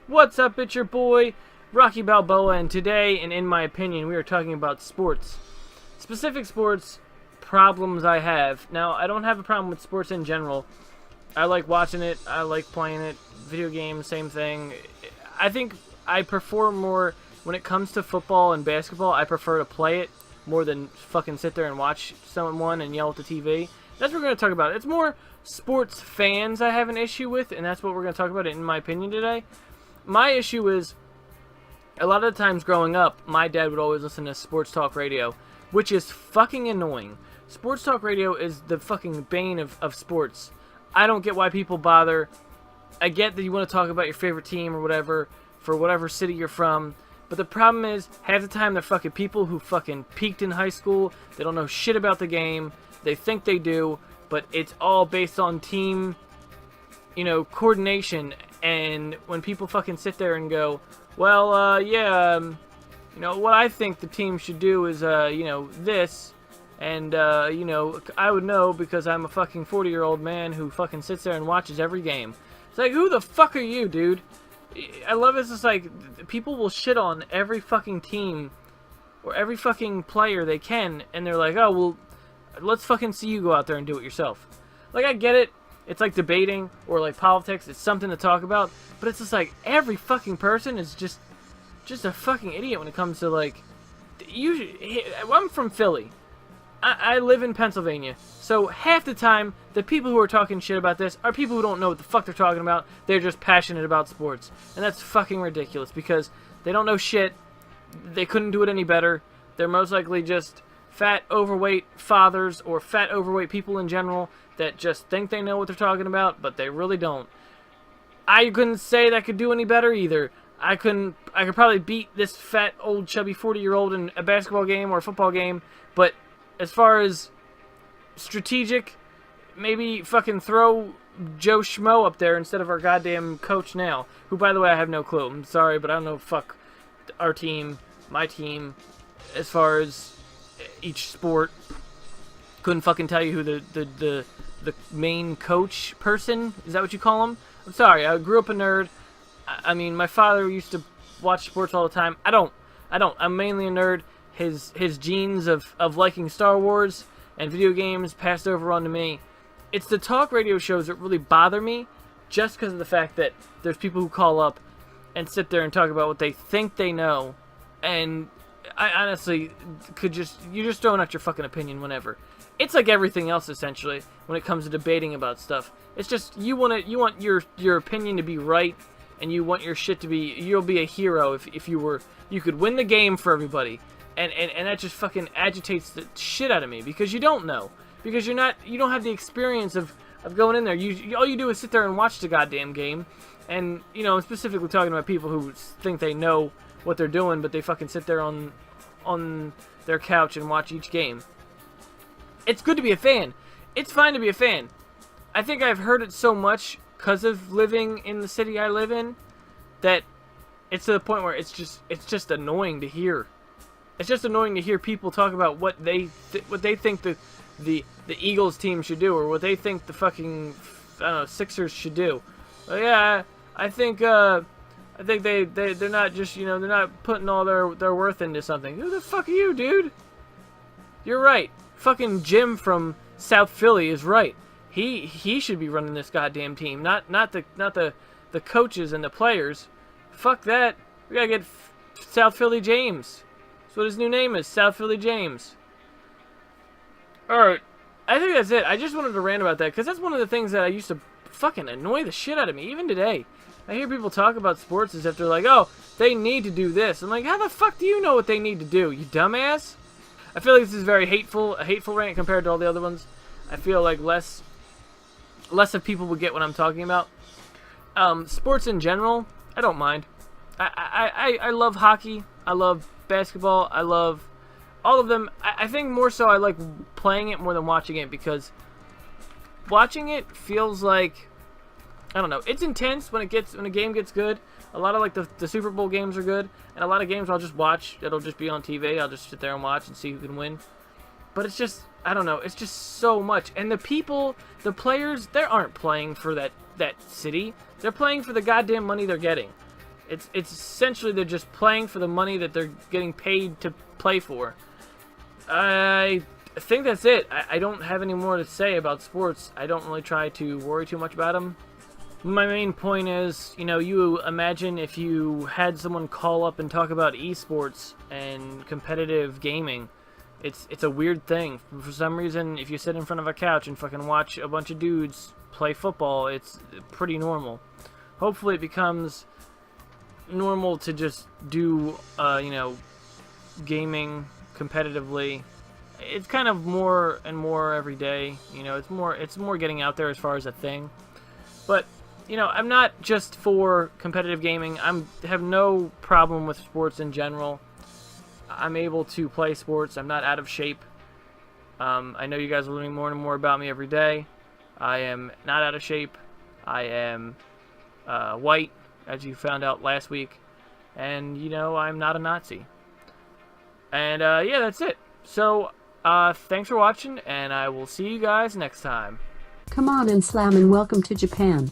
What's up, it's your boy, Rocky Balboa, and today, and in my opinion, we are talking about sports. Specific sports problems I have. Now, I don't have a problem with sports in general. I like watching it, I like playing it, video games, same thing. I think I prefer more, when it comes to football and basketball, I prefer to play it more than fucking sit there and watch someone and yell at the TV. That's what we're going to talk about. It's more sports fans I have an issue with, and that's what we're going to talk about in my opinion today. My issue is, a lot of the times growing up, my dad would always listen to sports talk radio, which is fucking annoying. Sports talk radio is the fucking bane of sports. I don't get why people bother. I get that you want to talk about your favorite team or whatever, for whatever city you're from, but the problem is, half the time they're fucking people who fucking peaked in high school, they don't know shit about the game, they think they do, but it's all based on team, coordination. And when people fucking sit there and go, well, what I think the team should do is, this, and, I would know because I'm a fucking 40-year-old man who fucking sits there and watches every game. It's like, who the fuck are you, dude? I love this. It's like, people will shit on every fucking team or every fucking player they can, and they're like, oh, well, let's fucking see you go out there and do it yourself. Like, I get it. It's like debating or like politics. It's something to talk about, but it's just like every fucking person is just a fucking idiot when it comes to like. I'm from Philly. I live in Pennsylvania, so half the time the people who are talking shit about this are people who don't know what the fuck they're talking about. They're just passionate about sports, and that's fucking ridiculous because they don't know shit. They couldn't do it any better. They're most likely just fat, overweight fathers or fat, overweight people in general that just think they know what they're talking about, but they really don't. I couldn't say that I could do any better either. I could probably beat this fat, old, chubby 40-year-old in a basketball game or a football game, but as far as strategic, maybe fucking throw Joe Schmo up there instead of our goddamn coach now, who, by the way, I have no clue. I'm sorry, but I don't know fuck our team, my team, as far as each sport. Couldn't fucking tell you who the main coach person, is that what you call him? I'm sorry, I grew up a nerd. I mean, my father used to watch sports all the time. I don't. I'm mainly a nerd. His genes of liking Star Wars and video games passed over onto me. It's the talk radio shows that really bother me, just because of the fact that there's people who call up and sit there and talk about what they think they know, and I honestly you're just throwing out your fucking opinion whenever. It's like everything else, essentially, when it comes to debating about stuff. It's just, you want your opinion to be right, and you want your shit to be, you'll be a hero if you could win the game for everybody. And that just fucking agitates the shit out of me, because you don't know. Because you don't have the experience of going in there. All you do is sit there and watch the goddamn game. And, I'm specifically talking about people who think they know what they're doing, but they fucking sit there on their couch and watch each game. It's good to be a fan. It's fine to be a fan. I think I've heard it so much because of living in the city I live in that it's to the point where it's just annoying to hear. It's just annoying to hear people talk about what they think the Eagles team should do, or what they think the fucking Sixers should do. But yeah, I think they're not just they're not putting all their worth into something. Who the fuck are you, dude? You're right. Fucking Jim from South Philly is right. He should be running this goddamn team, not the coaches and the players. Fuck that. We gotta get South Philly James. That's what his new name is, South Philly James. Alright, I think that's it. I just wanted to rant about that, because that's one of the things that I used to fucking annoy the shit out of me, even today. I hear people talk about sports as if they're like, oh, they need to do this. I'm like, how the fuck do you know what they need to do, you dumbass? I feel like this is very a hateful rant compared to all the other ones. I feel like less of people would get what I'm talking about. Sports in general, I don't mind. I love hockey. I love basketball. I love all of them. I think more so I like playing it more than watching it, because watching it feels like, I don't know, it's intense when a game gets good. A lot of like the Super Bowl games are good, and a lot of games I'll just watch. It'll just be on TV. I'll just sit there and watch and see who can win. But it's just, I don't know, it's just so much. And the players, they aren't playing for that city. They're playing for the goddamn money they're getting. It's essentially they're just playing for the money that they're getting paid to play for. I think that's it. I don't have any more to say about sports. I don't really try to worry too much about them. My main point is, you know, you imagine if you had someone call up and talk about esports and competitive gaming. It's a weird thing. For some reason, if you sit in front of a couch and fucking watch a bunch of dudes play football, it's pretty normal. Hopefully it becomes normal to just do, you know, gaming competitively. It's kind of more and more every day. You know, it's more getting out there as far as a thing. But, you know, I'm not just for competitive gaming. I have no problem with sports in general. I'm able to play sports. I'm not out of shape. I know you guys are learning more and more about me every day. I am not out of shape. I am white, as you found out last week. And, you know, I'm not a Nazi. And, yeah, that's it. So, thanks for watching, and I will see you guys next time. Come on and slam and welcome to Japan.